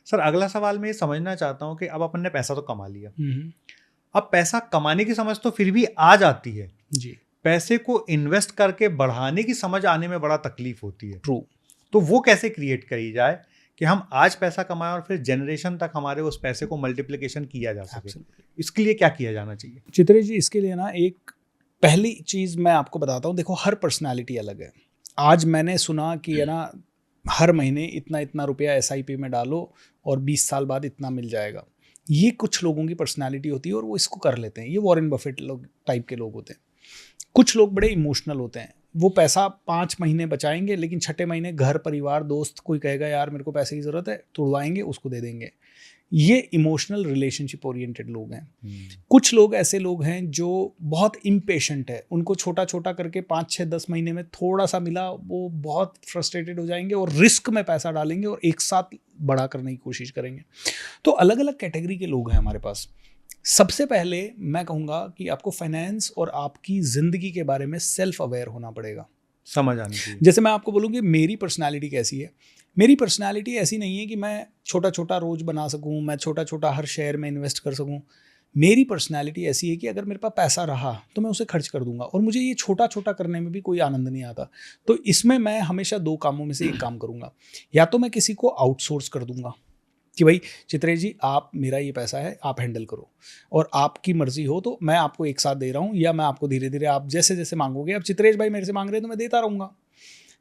Sir अगला सवाल मैं ये समझना चाहता हूँ कि अब अपन ने पैसा तो कमा लिया, हम्म, अब पैसा कमाने की समझ तो फिर भी आ जाती है, जी, पैसे को इन्वेस्ट करके बढ़ाने की समझ आने में बड़ा तकलीफ होती है। ट्रू। तो वो कैसे क्रिएट करी जाए कि हम आज पैसा कमाएं और फिर जनरेशन तक हमारे उस पैसे को मल्टीप्लिकेशन किया जा सके? इसके लिए क्या किया जाना चाहिए? चित्रे जी, इसके लिए ना एक पहली चीज़ मैं आपको बताता हूँ। देखो, हर पर्सनालिटी अलग है। आज मैंने सुना कि है ना, हर महीने इतना इतना रुपया एसआईपी में डालो और 20 साल बाद इतना मिल जाएगा। ये कुछ लोगों की पर्सनालिटी होती है और वो इसको कर लेते हैं। ये वॉरेन बफेट लोग टाइप के लोग होते हैं। कुछ लोग बड़े इमोशनल होते हैं। वो पैसा 5 महीने बचाएंगे, लेकिन छठे महीने घर परिवार दोस्त कोई कहेगा यार मेरे को पैसे की ज़रूरत है, तुड़वाएंगे, उसको दे देंगे। ये इमोशनल रिलेशनशिप ओरिएंटेड लोग हैं। कुछ लोग ऐसे लोग हैं जो बहुत इम्पेशेंट है। उनको छोटा छोटा करके 5, 6, 10 महीने में थोड़ा सा मिला, वो बहुत फ्रस्ट्रेटेड हो जाएंगे और रिस्क में पैसा डालेंगे और एक साथ बड़ा करने की कोशिश करेंगे। तो अलग अलग कैटेगरी के लोग हैं हमारे पास। सबसे पहले मैं कहूँगा कि आपको फाइनेंस और आपकी ज़िंदगी के बारे में सेल्फ अवेयर होना पड़ेगा, समझ आनी चाहिए। जैसे मैं आपको बोलूँ कि मेरी पर्सनालिटी कैसी है। मेरी पर्सनालिटी ऐसी नहीं है कि मैं छोटा छोटा रोज बना सकूँ, मैं छोटा छोटा हर शेयर में इन्वेस्ट कर सकूँ। मेरी पर्सनालिटी ऐसी है कि अगर मेरे पास पैसा रहा तो मैं उसे खर्च कर दूंगा, और मुझे ये छोटा छोटा करने में भी कोई आनंद नहीं आता। तो इसमें मैं हमेशा 2 कामों में से एक काम करूंगा। या तो मैं किसी को आउटसोर्स कर दूंगा कि भाई चित्रेश जी, आप, मेरा ये पैसा है, आप हैंडल करो, और आपकी मर्जी हो तो मैं आपको एक साथ दे रहा हूँ, या मैं आपको धीरे धीरे आप जैसे जैसे मांगोगे। अब चित्रेश भाई मेरे से मांग रहे हैं तो मैं देता रहूँगा।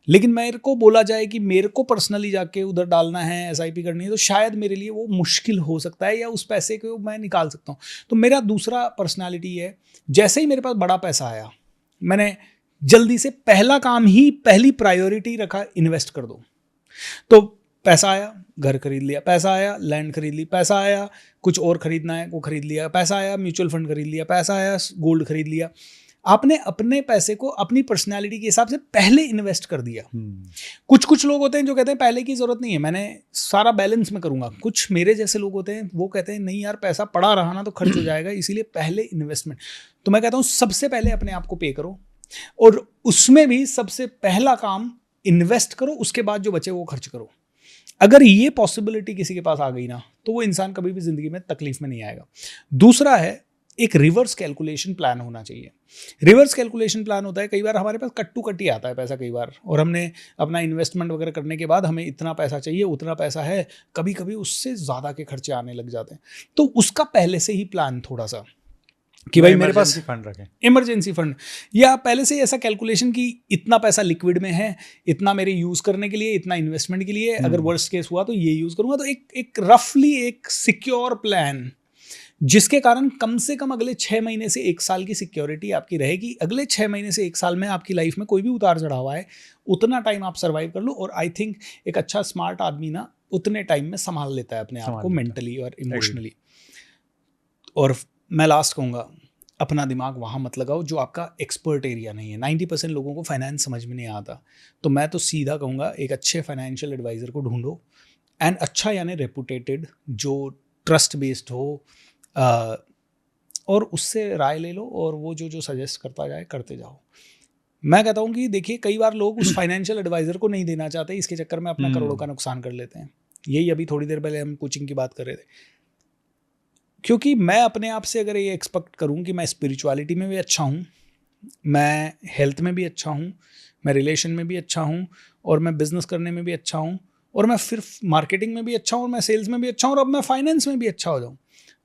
लेकिन मेरे को बोला जाए कि मेरे को पर्सनली जाके उधर डालना है, एसआईपी करनी है, तो शायद मेरे लिए वो मुश्किल हो सकता है, या उस पैसे को मैं निकाल सकता हूँ। तो मेरा दूसरा पर्सनालिटी है, जैसे ही मेरे पास बड़ा पैसा आया, मैंने जल्दी से पहला काम ही, पहली प्रायोरिटी रखा, इन्वेस्ट कर दो। तो पैसा आया, घर खरीद लिया, पैसा आया, लैंड खरीद ली, पैसा आया, कुछ और खरीदना है वो खरीद लिया, पैसा आया, म्यूचुअल फंड खरीद लिया, पैसा आया, गोल्ड खरीद लिया। आपने अपने पैसे को अपनी पर्सनैलिटी के हिसाब से पहले इन्वेस्ट कर दिया। कुछ कुछ लोग होते हैं जो कहते हैं पहले की जरूरत नहीं है, मैंने सारा बैलेंस में करूंगा। कुछ मेरे जैसे लोग होते हैं, वो कहते हैं नहीं यार, पैसा पड़ा रहा ना तो खर्च हो जाएगा, इसीलिए पहले इन्वेस्टमेंट। तो मैं कहता हूं सबसे पहले अपने आप को पे करो, और उसमें भी सबसे पहला काम इन्वेस्ट करो, उसके बाद जो बचे वो खर्च करो। अगर ये पॉसिबिलिटी किसी के पास आ गई ना, तो वो इंसान कभी भी जिंदगी में तकलीफ में नहीं आएगा। दूसरा है, एक रिवर्स कैलकुलेशन प्लान होना चाहिए। रिवर्स कैलकुलेशन प्लान होता है, कई बार हमारे पास कट्टू कट्टी आता है पैसा कई बार, और हमने अपना इन्वेस्टमेंट वगैरह करने के बाद हमें इतना पैसा चाहिए, उतना पैसा है, कभी कभी उससे ज़्यादा के खर्चे आने लग जाते हैं। तो उसका पहले से ही प्लान थोड़ा सा कि भाई मेरे पास फंड रखें, इमरजेंसी फंड, या पहले से ऐसा कैलकुलेशन कि इतना पैसा लिक्विड में है, इतना मेरे यूज़ करने के लिए, इतना इन्वेस्टमेंट के लिए, अगर वर्स्ट केस हुआ तो ये यूज़ करूँगा। तो एक रफली एक सिक्योर प्लान, जिसके कारण कम से कम अगले 6 महीने से 1 साल की सिक्योरिटी आपकी रहेगी। अगले 6 महीने से 1 साल में आपकी लाइफ में कोई भी उतार चढ़ाव आए, उतना टाइम आप सर्वाइव कर लो। और आई थिंक एक अच्छा स्मार्ट आदमी ना उतने टाइम में संभाल लेता है अपने आप को, मेंटली और इमोशनली। और मैं लास्ट कहूँगा, अपना दिमाग वहाँ मत लगाओ जो आपका एक्सपर्ट एरिया नहीं है। 90% लोगों को फाइनेंस समझ में नहीं आता। तो मैं तो सीधा कहूँगा, एक अच्छे फाइनेंशियल एडवाइज़र को ढूंढो, एंड अच्छा यानी रेपुटेटेड, जो ट्रस्ट बेस्ड हो, और उससे राय ले लो, और वो जो जो सजेस्ट करता जाए करते जाओ। मैं कहता हूँ कि देखिए, कई बार लोग उस फाइनेंशियल एडवाइज़र को नहीं देना चाहते, इसके चक्कर में अपना करोड़ों का नुकसान कर लेते हैं। यही अभी थोड़ी देर पहले हम कोचिंग की बात कर रहे थे। क्योंकि मैं अपने आप से अगर ये एक्सपेक्ट करूँ कि मैं स्पिरिचुअलिटी में भी अच्छा हूँ, मैं हेल्थ में भी अच्छा हूँ, मैं रिलेशन में भी अच्छा हूँ, और मैं बिजनेस करने में भी अच्छा हूँ, और मैं फिर मार्केटिंग में भी अच्छा हूँ, और मैं सेल्स में भी अच्छा हूँ, और अब मैं फाइनेंस में भी अच्छा हो जाऊँ,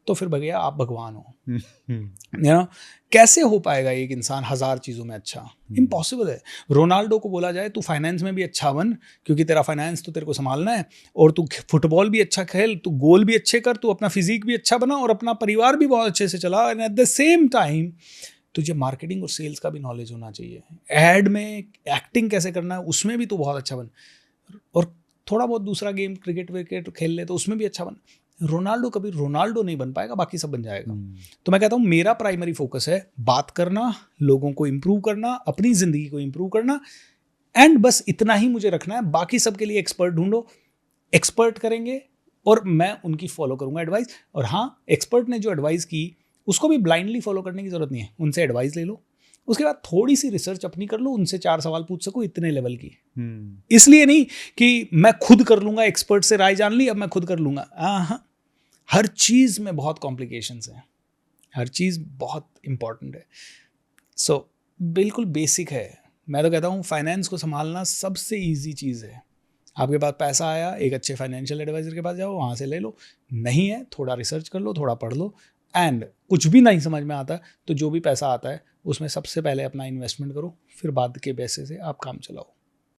तो फिर भैया आप भगवान हो। यू नो, कैसे हो पाएगा एक इंसान 1000 चीज़ों में अच्छा? इम्पॉसिबल है। रोनाल्डो को बोला जाए तू फाइनेंस में भी अच्छा बन, क्योंकि तेरा फाइनेंस तो तेरे को संभालना है, और तू फुटबॉल भी अच्छा खेल, तू गोल भी अच्छे कर, तू अपना फिजिक भी अच्छा बना, और अपना परिवार भी बहुत अच्छे से चला, and at the same time तुझे मार्केटिंग और सेल्स का भी नॉलेज होना चाहिए। ऐड में एक्टिंग कैसे करना है उसमें भी तू बहुत अच्छा बन, और थोड़ा बहुत दूसरा गेम क्रिकेट विकेट खेल ले तो उसमें भी अच्छा बन। रोनाल्डो कभी रोनाल्डो नहीं बन पाएगा, बाकी सब बन जाएगा। तो मैं कहता हूँ मेरा प्राइमरी फोकस है बात करना, लोगों को इम्प्रूव करना, अपनी ज़िंदगी को इम्प्रूव करना, एंड बस इतना ही मुझे रखना है। बाकी सबके लिए एक्सपर्ट ढूंढो, एक्सपर्ट करेंगे, और मैं उनकी फॉलो करूँगा एडवाइस। और हाँ, एक्सपर्ट ने जो एडवाइस की उसको भी ब्लाइंडली फॉलो करने की ज़रूरत नहीं है, उनसे एडवाइस ले लो, उसके बाद थोड़ी सी रिसर्च अपनी कर लो, उनसे 4 सवाल पूछ सको इतने लेवल की। हम्म। इसलिए नहीं कि मैं खुद कर लूंगा, एक्सपर्ट से राय जान ली अब मैं खुद कर लूंगा। हाँ, हर चीज में बहुत कॉम्प्लिकेशंस हैं, हर चीज बहुत इंपॉर्टेंट है। सो बिल्कुल बेसिक है। मैं तो कहता हूँ फाइनेंस को संभालना सबसे इजी चीज़ है। आपके पास पैसा आया, एक अच्छे फाइनेंशियल एडवाइजर के पास जाओ, वहाँ से ले लो। नहीं है, थोड़ा रिसर्च कर लो, थोड़ा पढ़ लो। एंड कुछ भी नहीं समझ में आता तो जो भी पैसा आता है उसमें सबसे पहले अपना इन्वेस्टमेंट करो, फिर बाद के पैसे से आप काम चलाओ।